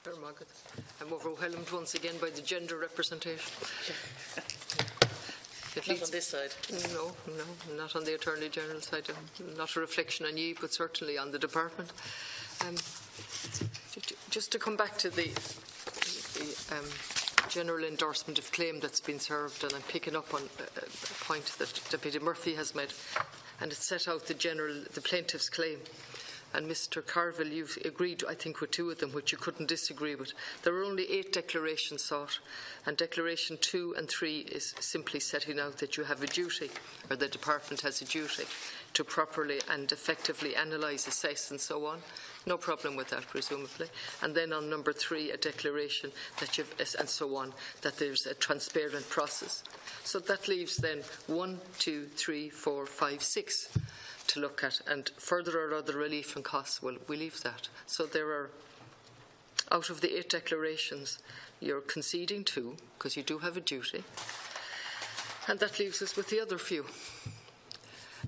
I'm overwhelmed once again by the gender representation. Not on this side. No, not on the Attorney General side. Not a reflection on you, but certainly on the department. Just to come back to the general endorsement of claim that's been served, and I'm picking up on a point that Deputy Murphy has made, and it set out the plaintiff's claim. And Mr. Carville, you've agreed, I think, with 2 of them, which you couldn't disagree with. There were only 8 declarations sought, and Declaration 2 and 3 is simply setting out that you have a duty, or the Department has a duty, to properly and effectively analyse, assess and so on. No problem with that, presumably. And then on number 3, a declaration that you've, and so on, that there's a transparent process. So that leaves then 1, 2, 3, 4, 5, 6 to look at, and further or other relief and costs, well, we leave that. So there are, out of the 8 declarations, you're conceding 2, because you do have a duty, and that leaves us with the other few.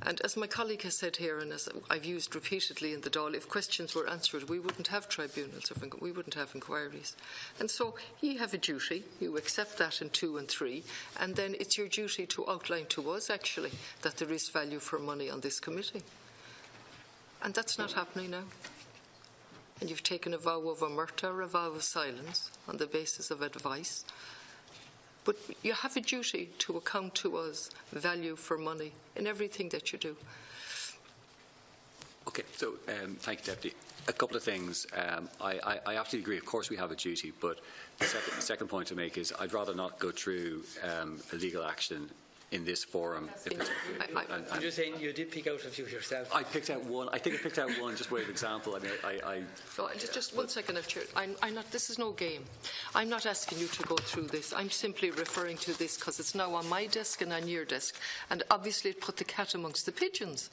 And as my colleague has said here, and as I've used repeatedly in the Dáil, if questions were answered, we wouldn't have tribunals, we wouldn't have inquiries. And so you have a duty, you accept that in 2 and 3, and then it's your duty to outline to us, actually, that there is value for money on this committee. And that's not happening now. And you've taken a vow of omerta or a vow of silence on the basis of advice. But you have a duty to account to us value for money in everything that you do. Okay, so thank you, Deputy. A couple of things. I absolutely agree. Of course, we have a duty, but the second point to make is I'd rather not go through a legal action in this forum. I'm just saying you did pick out a few yourself. I picked out one. I think I picked out one just by example. I mean, No, just 1 second, Chair. I'm not. This is no game. I'm not asking you to go through this. I'm simply referring to this because it's now on my desk and on your desk, and obviously it put the cat amongst the pigeons.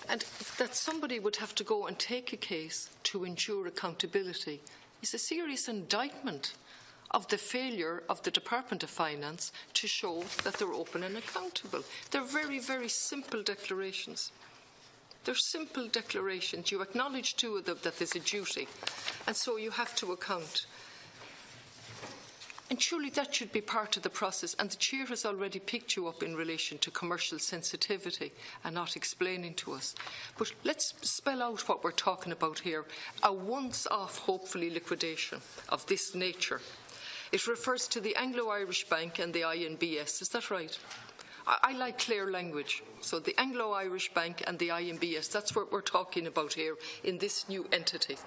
And that somebody would have to go and take a case to ensure accountability is a serious indictment of the failure of the Department of Finance to show that they're open and accountable. They're very, very simple declarations. They're simple declarations. You acknowledge 2 of them that there's a duty, and so you have to account. And surely that should be part of the process, and the Chair has already picked you up in relation to commercial sensitivity and not explaining to us. But let's spell out what we're talking about here. A once-off, hopefully, liquidation of this nature. It refers to the Anglo-Irish Bank and the INBS, is that right? I like clear language. So the Anglo-Irish Bank and the INBS, that's what we're talking about here in this new entity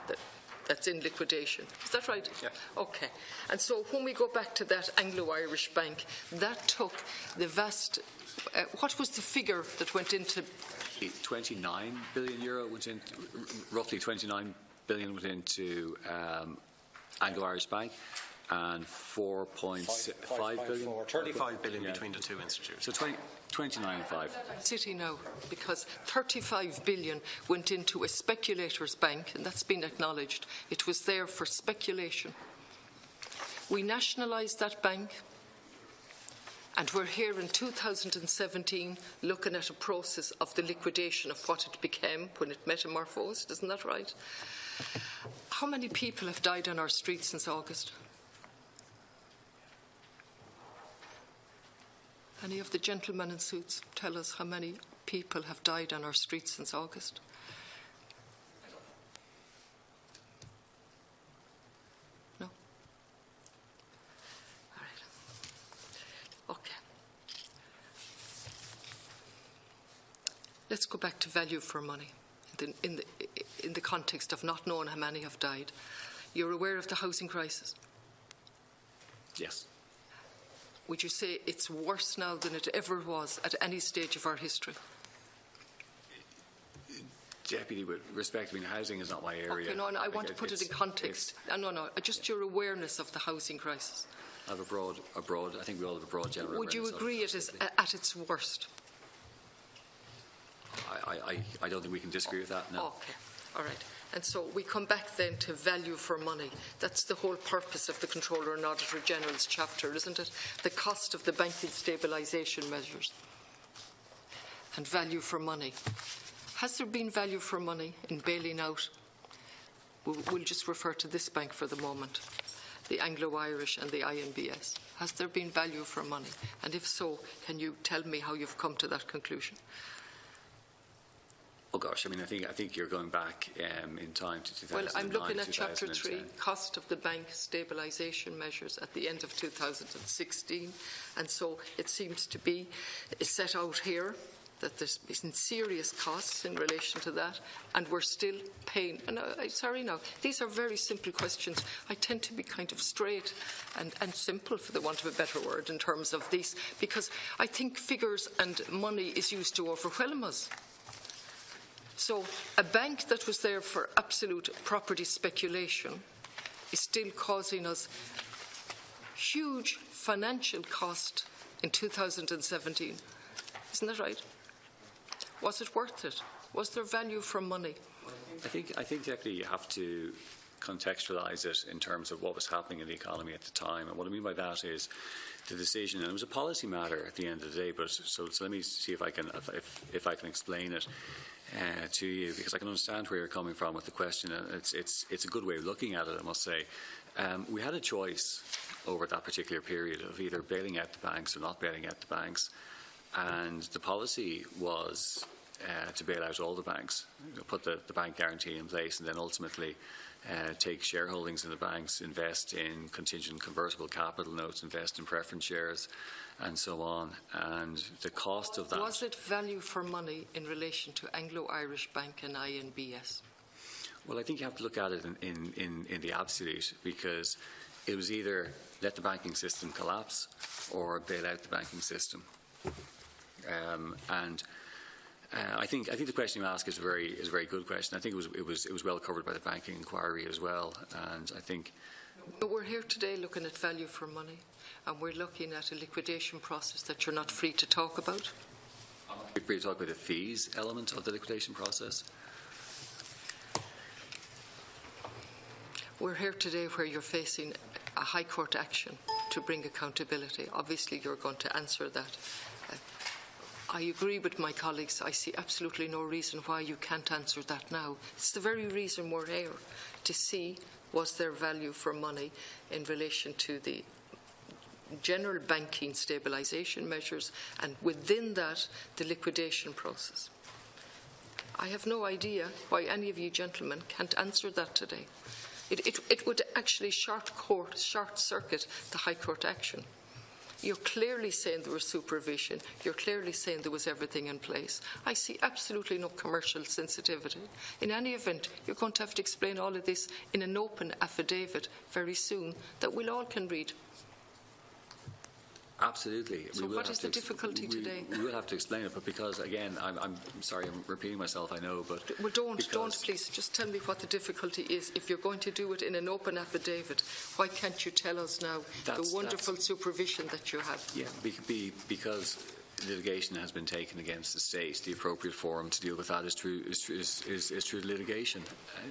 that's in liquidation. Is that right? Yeah. Okay. And so when we go back to that Anglo-Irish Bank, that took the vast... what was the figure that went into... 29 billion euro went in, roughly 29 billion went into Anglo-Irish Bank, and 4.5 billion. 35 billion between the 2 institutes. So 29 and 5. City now, because 35 billion went into a speculator's bank, and that's been acknowledged. It was there for speculation. We nationalised that bank, and we're here in 2017 looking at a process of the liquidation of what it became when it metamorphosed. Isn't that right? How many people have died on our streets since August? Any of the gentlemen in suits tell us how many people have died on our streets since August? No? All right. Okay. Let's go back to value for money in the context of not knowing how many have died. You're aware of the housing crisis? Yes. Would you say it's worse now than it ever was at any stage of our history? Deputy, with respect, I mean, housing is not my area. Okay, no, I want to put it in context. No, just your awareness of the housing crisis. I have a broad, I think we all have a broad general Would you agree it is at its worst? I don't think we can disagree with that, no. Okay, all right. And so we come back then to value for money. That's the whole purpose of the Controller and Auditor General's chapter, isn't it? The cost of the banking stabilisation measures and value for money. Has there been value for money in bailing out We'll just refer to this bank for the moment, the Anglo-Irish and the INBS. Has there been value for money? And if so, can you tell me how you've come to that conclusion? Oh gosh, I mean, I think you're going back in time to 2009. Well, I'm looking at Chapter 3, 2010. cost of the bank stabilisation measures at the end of 2016. And so it seems to be set out here that there's been serious costs in relation to that, and we're still paying. And sorry now, these are very simple questions. I tend to be kind of straight and simple, for the want of a better word, in terms of these, because I think figures and money is used to overwhelm us. So a bank that was there for absolute property speculation is still causing us huge financial cost in 2017. Isn't that right? Was it worth it? Was there value for money? I think actually you have to contextualise it in terms of what was happening in the economy at the time. And what I mean by that is the decision, and it was a policy matter at the end of the day, but so let me see if I can explain it to you, because I can understand where you're coming from with the question, and it's a good way of looking at it, I must say. We had a choice over that particular period of either bailing out the banks or not bailing out the banks, and the policy was to bail out all the banks, put the bank guarantee in place, and then ultimately take shareholdings in the banks, invest in contingent convertible capital notes, invest in preference shares, and so on. And the cost of that... Was it value for money in relation to Anglo-Irish Bank and INBS? Well, I think you have to look at it in the absolute, because it was either let the banking system collapse or bail out the banking system. I think the question you ask is a very good question. I think it was well covered by the banking inquiry as well, and I think. But we're here today looking at value for money, and we're looking at a liquidation process that you're not free to talk about. Are you free to talk about the fees element of the liquidation process? We're here today where you're facing a High Court action to bring accountability. Obviously, you're going to answer that. I agree with my colleagues. I see absolutely no reason why you can't answer that now. It's the very reason we're here, to see was there value for money in relation to the general banking stabilisation measures, and within that, the liquidation process. I have no idea why any of you gentlemen can't answer that today. It would actually short-circuit the High Court action. You're clearly saying there was supervision. You're clearly saying there was everything in place. I see absolutely no commercial sensitivity. In any event, you're going to have to explain all of this in an open affidavit very soon that we all can read. Absolutely. So what is the difficulty today? We will have to explain it, but because, again, I'm sorry, I'm repeating myself, I know, but... Well, don't, please. Just tell me what the difficulty is. If you're going to do it in an open affidavit, why can't you tell us now the wonderful supervision that you have? Yeah, because litigation has been taken against the state. The appropriate forum to deal with that is through litigation.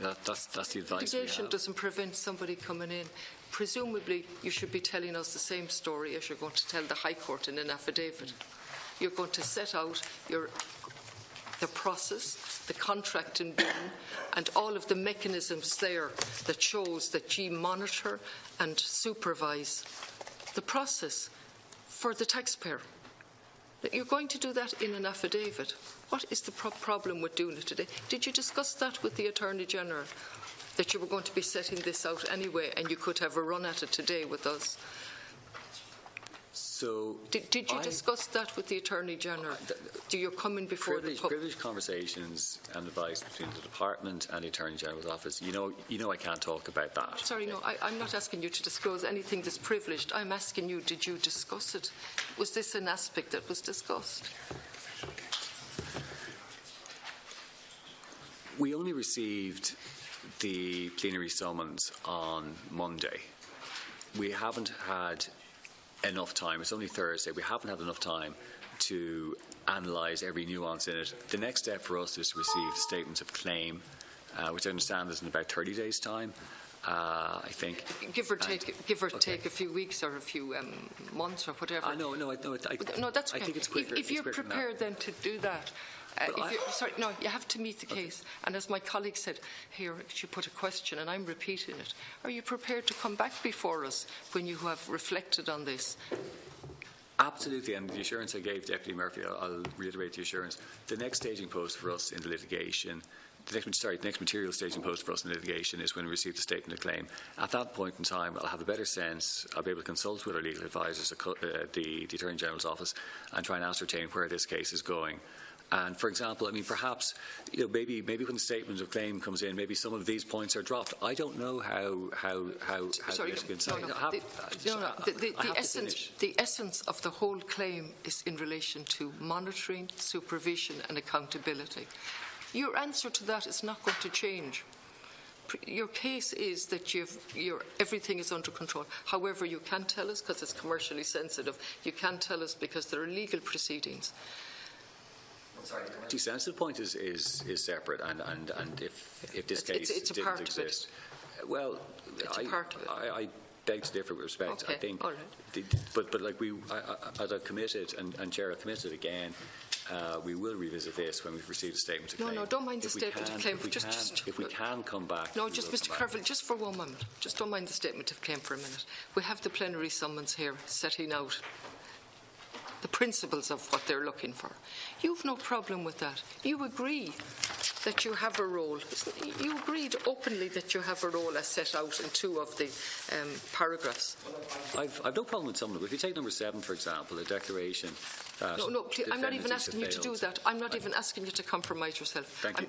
That's the advice Litigation doesn't prevent somebody coming in. Presumably, you should be telling us the same story as you're going to tell the High Court in an affidavit. You're going to set out the process, the contract in being, and all of the mechanisms there that shows that you monitor and supervise the process for the taxpayer. You're going to do that in an affidavit. What is the problem with doing it today? Did you discuss that with the Attorney General? That you were going to be setting this out anyway, and you could have a run at it today with us? So did you discuss that with the Attorney General? Do you come in before the public? Privileged conversations and advice between the Department and the Attorney General's office. You know I can't talk about that. Sorry, no, I'm not asking you to disclose anything that's privileged. I'm asking you, did you discuss it? Was this an aspect that was discussed? We only received the plenary summons on Monday. We haven't had enough time. It's only Thursday. We haven't had enough time to analyse every nuance in it. The next step for us is to receive statements of claim, which I understand is in about 30 days' time, I think. Give or take a few weeks or a few months or whatever. No, that's okay. I think it's quicker. If you're prepared then to do that, You have to meet the case. And as my colleague said here, she put a question, and I'm repeating it. Are you prepared to come back before us when you have reflected on this? Absolutely, and the assurance I gave Deputy Murphy, I'll reiterate the assurance. The next staging post for us in the litigation, the next material staging post for us in litigation is when we receive the statement of claim. At that point in time, I'll have a better sense. I'll be able to consult with our legal advisors, the Attorney General's office, and try and ascertain where this case is going. And for example, I mean, perhaps, maybe when the statement of claim comes in, maybe some of these points are dropped. I don't know how the essence of the whole claim is in relation to monitoring, supervision, and accountability. Your answer to that is not going to change. Your case is that everything is under control. However, you can tell us, because it's commercially sensitive, you can tell us because there are legal proceedings. Sorry, the commercially sensitive point is separate, and if this case didn't exist, well, I beg to differ with respect. Okay. I think, right. but like as I've committed, and Chair, I've committed again, we will revisit this when we've received a statement of claim. No, don't mind the statement of claim. If we can come back. No, just Mr. Carville, just for 1 moment. Just don't mind the statement of claim for a minute. We have the plenary summons here setting out the principles of what they're looking for. You've no problem with that. You agree that you have a role. You agreed openly that you have a role as set out in 2 of the paragraphs. I've no problem with some of them. If you take number 7, for example, a declaration that... No, please, I'm not even asking you to do that. I'm not even asking you to compromise yourself. Thank you.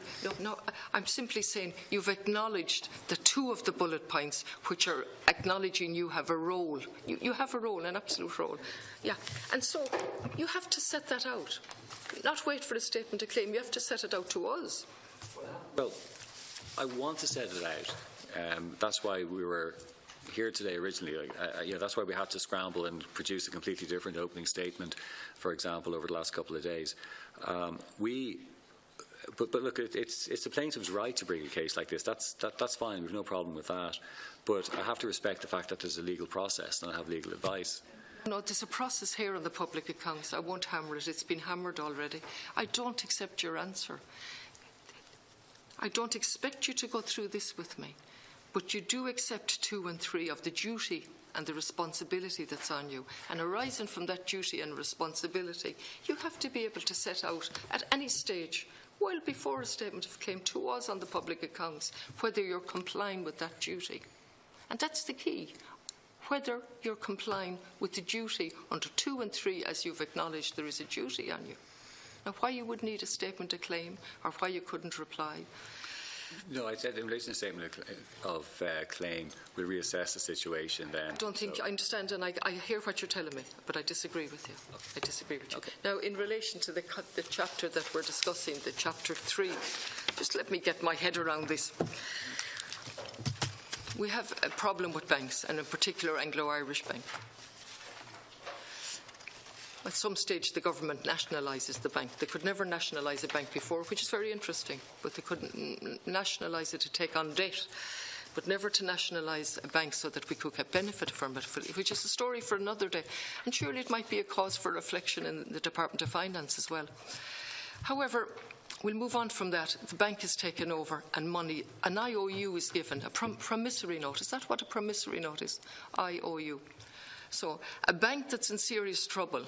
I'm simply saying you've acknowledged the 2 of the bullet points which are acknowledging you have a role. You have a role, an absolute role. Yeah, and so you have to set that out. Not wait for a statement of claim. You have to set it out to us. Well, I want to set it out. That's why we were here today originally. That's why we had to scramble and produce a completely different opening statement, for example, over the last couple of days. But look, it's the plaintiff's right to bring a case like this. That's fine. We've no problem with that. But I have to respect the fact that there's a legal process and I have legal advice. No, there's a process here on the public accounts. I won't hammer it. It's been hammered already. I don't accept your answer. I don't expect you to go through this with me, but you do accept 2 and 3 of the duty and the responsibility that's on you. And arising from that duty and responsibility, you have to be able to set out at any stage, well before a statement of claim to us on the public accounts, whether you're complying with that duty. And that's the key. Whether you're complying with the duty under 2 and 3, as you've acknowledged there is a duty on you. Now, why you would need a statement of claim or why you couldn't reply? No, I said in relation to the statement of claim, we'll reassess the situation then. I understand, and I hear what you're telling me, but I disagree with you. Okay. I disagree with you. Okay. Now, in relation to the chapter that we're discussing, the chapter 3, just let me get my head around this. We have a problem with banks, and in particular Anglo-Irish Bank. At some stage the government nationalises the bank. They could never nationalise a bank before, which is very interesting, but they could nationalise it to take on debt, but never to nationalise a bank so that we could get benefit from it, which is a story for another day. And surely it might be a cause for reflection in the Department of Finance as well. However, we'll move on from that. The bank is taken over and money, an IOU is given, a promissory note. Is that what a promissory note is? IOU. So a bank that's in serious trouble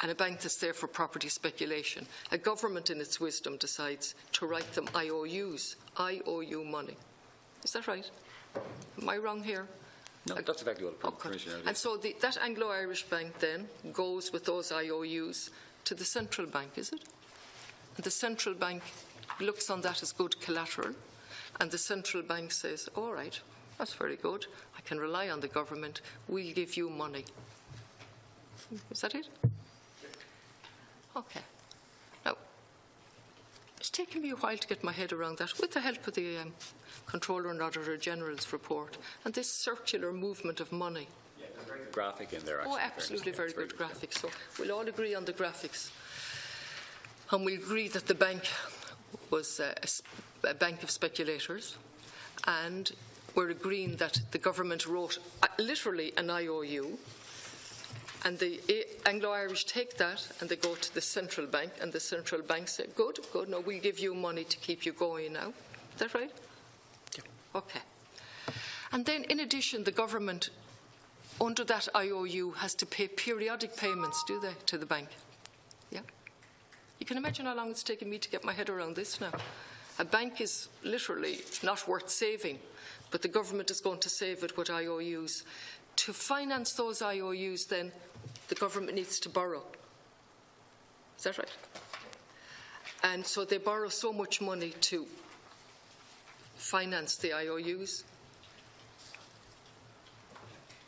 and a bank that's there for property speculation, a government in its wisdom decides to write them IOUs, IOU money. Is that right? Am I wrong here? No, that's exactly what the Commissioner did. And so that Anglo-Irish Bank then goes with those IOUs to the central bank, is it? And the central bank looks on that as good collateral, and the central bank says, all right, that's very good. I can rely on the government. We'll give you money. Is that it? Okay. Now, it's taken me a while to get my head around that, with the help of the Controller and Auditor General's report, and this circular movement of money. Yeah, there's a very good graphic in there, actually. Oh, absolutely, very good graphics. So we'll all agree on the graphics. And we'll agree that the bank was a bank of speculators, and we're agreeing that the government wrote literally an IOU, And the Anglo-Irish take that and they go to the central bank, and the central bank say, good, no, we'll give you money to keep you going now. Is that right? Yeah. Okay. And then, in addition, the government, under that IOU, has to pay periodic payments, do they, to the bank? Yeah? You can imagine how long it's taken me to get my head around this now. A bank is literally not worth saving, but the government is going to save it with IOUs. To finance those IOUs, then, the government needs to borrow. Is that right? And so they borrow so much money to finance the IOUs.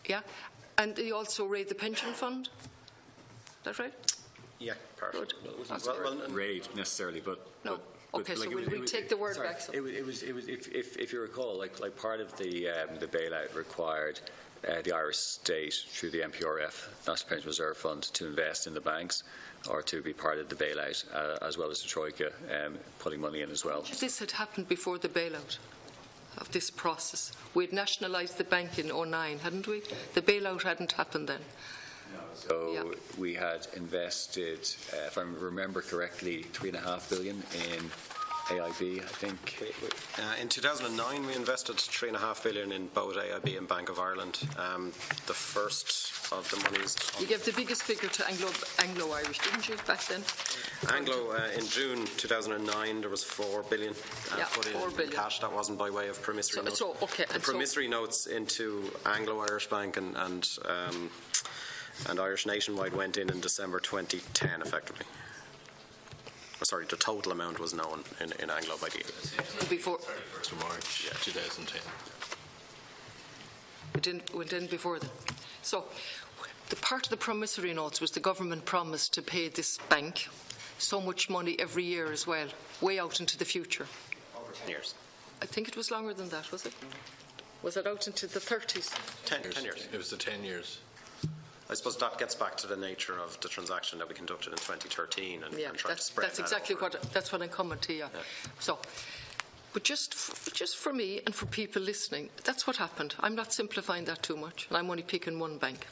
Yeah? And they also raid the pension fund. Is that right? Yeah, partially. Good. Raid necessarily, but No. Okay, so we'll take the word back. So. It was if you recall, like part of the bailout required the Irish state through the NPRF, National Pension Reserve Fund, to invest in the banks or to be part of the bailout, as well as the Troika putting money in as well. This had happened before the bailout of this process. We had nationalised the bank in 2009, hadn't we? The bailout hadn't happened then. So yeah. we had invested, if I remember correctly, $3.5 billion in AIB, I think. In 2009, we invested $3.5 billion in both AIB and Bank of Ireland. The first of the monies. You gave the biggest figure to Anglo-Irish, didn't you, back then? Anglo, in June 2009, there was $4 billion put in $4 billion. cash. That wasn't by way of promissory notes. So, okay. The promissory notes into Anglo-Irish Bank and Irish Nationwide went in December 2010, effectively. Sorry, the total amount was known in Anglo by the before 31st of March 2010. It went in before then. So, the part of the promissory notes was the government promised to pay this bank so much money every year as well, way out into the future. over 10 years. I think it was longer than that, was it? Was it out into the 30s? 10 years. It was the 10 years. I suppose that gets back to the nature of the transaction that we conducted in 2013 and tried to spread that's exactly over. that's what I'm coming to. Yeah. So, but just for me and for people listening, that's what happened. I'm not simplifying that too much, and I'm only picking one bank.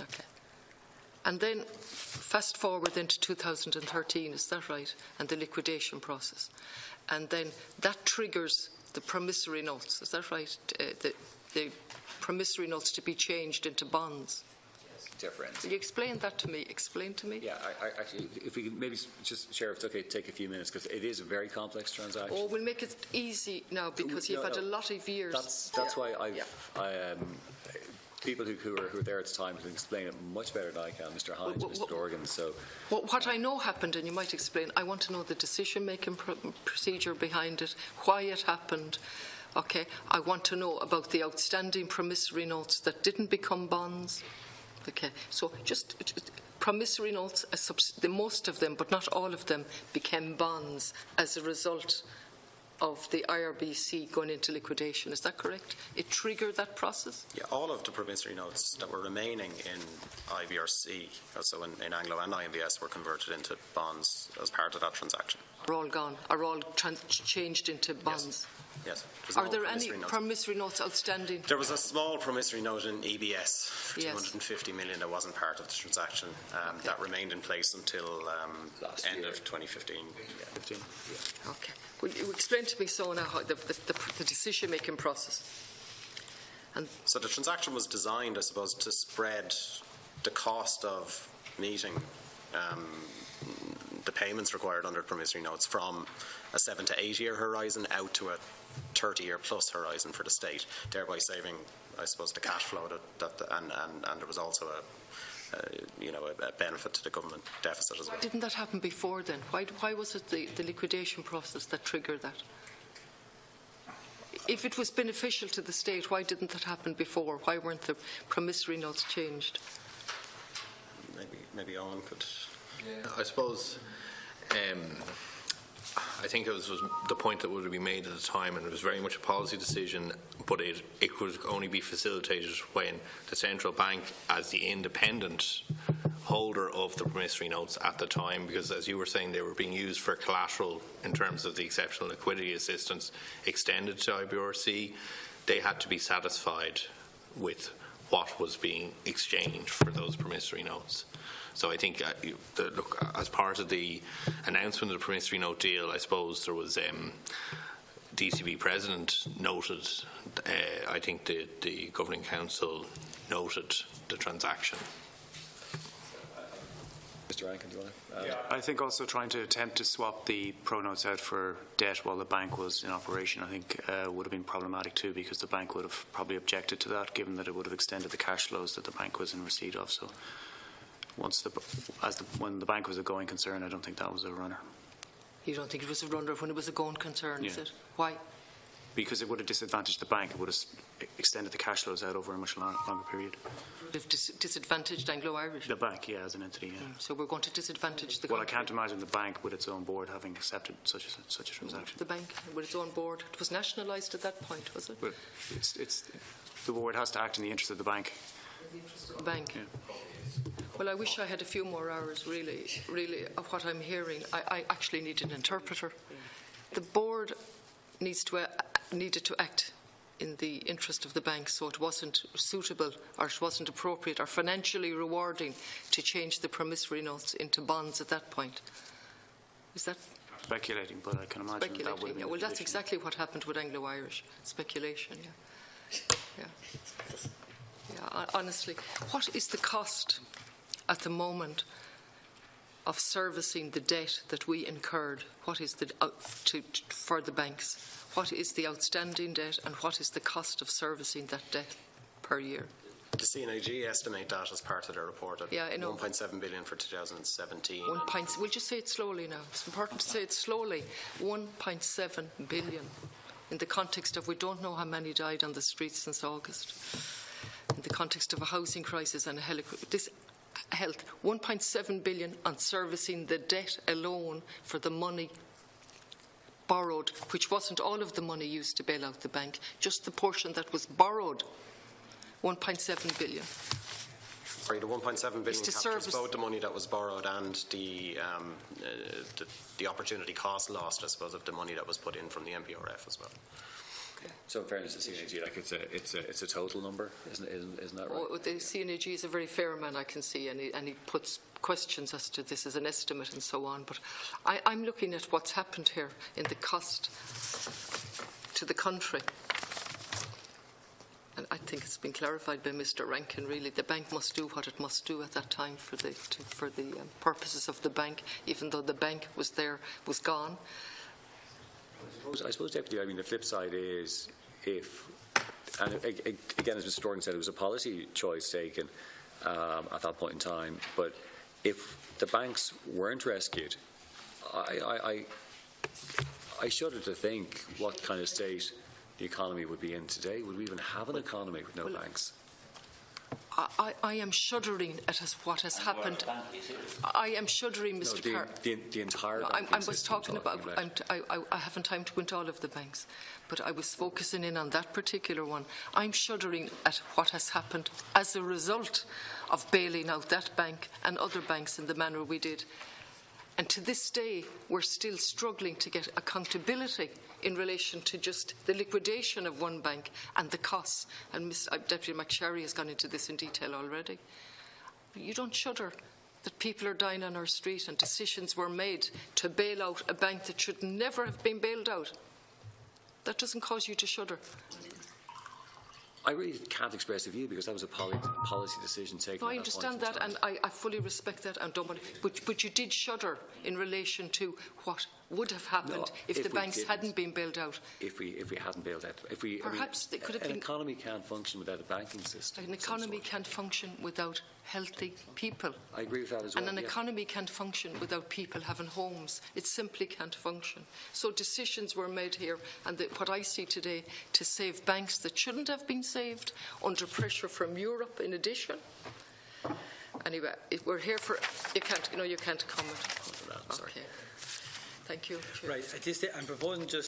Okay. And then fast forward into 2013, is that right? And the liquidation process, and then that triggers the promissory notes. Is that right? The promissory notes to be changed into bonds. Difference. Will you explain that to me? Explain to me. Yeah, I actually, if we could maybe just, Sheriff, it's okay to take a few minutes because it is a very complex transaction. Oh, we'll make it easy now because you've had a lot of years. That's why people who were there at the time can explain it much better than I can, Mr. Hines, Mr. Dorgan. So, what I know happened, and you might explain, I want to know the decision-making procedure behind it, why it happened. Okay, I want to know about the outstanding promissory notes that didn't become bonds. Okay, so just promissory notes, most of them, but not all of them, became bonds as a result of the IRBC going into liquidation. Is that correct? It triggered that process? Yeah, all of the promissory notes that were remaining in IBRC, so in Anglo and IMBS, were converted into bonds as part of that transaction. Are all gone? Are all changed into bonds? Yes. Are there any promissory notes outstanding? There was a small promissory note in EBS for 250 million that wasn't part of the transaction. That remained in place until end of 2015. Yeah. Okay. Will you explain to me so now how the decision-making process? So the transaction was designed, I suppose, to spread the cost of meeting the payments required under promissory notes from a 7 to 8 year horizon out to a 30-year plus horizon for the state, thereby saving, I suppose, the cash flow and there was also a benefit to the government deficit as well. Why didn't that happen before then? Why was it the liquidation process that triggered that? If it was beneficial to the state, why didn't that happen before? Why weren't the promissory notes changed? Maybe Owen could. Yeah, I suppose. I think it was the point that would be made at the time, and it was very much a policy decision, but it could only be facilitated when the central bank, as the independent holder of the promissory notes at the time, because as you were saying, they were being used for collateral in terms of the exceptional liquidity assistance extended to IBRC, they had to be satisfied with what was being exchanged for those promissory notes. So I think, look, as part of the announcement of the promissory note deal, I suppose there was DCB President noted, I think the Governing Council noted the transaction. Mr. Rankin, do you want to? I think also trying to attempt to swap the pro notes out for debt while the bank was in operation, I think would have been problematic too, because the bank would have probably objected to that, given that it would have extended the cash flows that the bank was in receipt of. So when the bank was a going concern, I don't think that was a runner. You don't think it was a runner when it was a going concern, is it? Why? Because it would have disadvantaged the bank. It would have extended the cash flows out over a much longer period. They've disadvantaged Anglo-Irish? The bank, yeah, as an entity, yeah. So we're going to disadvantage the Well, country. I can't imagine the bank with its own board having accepted such a transaction. The bank with its own board. It was nationalised at that point, was it? But it's the board has to act in the interest of the bank. The bank. Yeah. Well, I wish I had a few more hours, really, of what I'm hearing. I actually need an interpreter. The board needed to act in the interest of the bank, so it wasn't suitable or it wasn't appropriate or financially rewarding to change the promissory notes into bonds at that point. Is that Speculating, but I can imagine that would have been yeah, well, that's exactly what happened with Anglo-Irish. Speculation, yeah. Honestly, what is the cost at the moment of servicing the debt that we incurred? What is for the banks? What is the outstanding debt, and what is the cost of servicing that debt per year? The CNAG estimate that as part of their report at 1.7 billion for 2017. We'll just say it slowly now. It's important to say it slowly. 1.7 billion. In the context of we don't know how many died on the streets since August. In the context of a housing crisis and this health, 1.7 billion on servicing the debt alone for the money borrowed, which wasn't all of the money used to bail out the bank, just the portion that was borrowed. 1.7 billion. Sorry, the 1.7 billion captures both the money that was borrowed and the opportunity cost lost, I suppose, of the money that was put in from the MPRF as well. Okay. So in fairness to CNAG, like it's a total number, isn't that right? The CNAG is a very fair man, I can see, and he puts questions as to this as an estimate and so on. But I'm looking at what's happened here in the cost to the country. And I think it's been clarified by Mr. Rankin, really. The bank must do what it must do at that time for the purposes of the bank, even though the bank was gone. I suppose, Deputy, I mean, the flip side is and again, as Mr. Dorgan said, it was a policy choice taken at that point in time, but if the banks weren't rescued, I shudder to think what kind of state the economy would be in today. Would we even have an economy with no banks? I am shuddering at what has happened. I am shuddering, Mr. Carr. The entire I was talking about. I haven't time to go into all of the banks, but I was focusing in on that particular one. I'm shuddering at what has happened as a result of bailing out that bank and other banks in the manner we did. And to this day, we're still struggling to get accountability in relation to just the liquidation of one bank and the costs. And Deputy McSherry has gone into this in detail already. You don't shudder that people are dying on our street and decisions were made to bail out a bank that should never have been bailed out. That doesn't cause you to shudder. I really can't express a view because that was a policy decision taken. No, I understand that, and I fully respect that. And don't want to, but you did shudder in relation to what would have happened if the banks hadn't been bailed out. If we hadn't bailed out, Perhaps they could have been. An economy can't function without a banking system. An economy can't function without healthy people. I agree with that as well. And an economy can't function without people having homes. It simply can't function. So decisions were made here, and what I see today, to save banks that shouldn't have been saved, under pressure from Europe in addition. Anyway, we're here for. You can't comment. Sorry. Okay. Thank you. Right. At this stage, I'm proposing just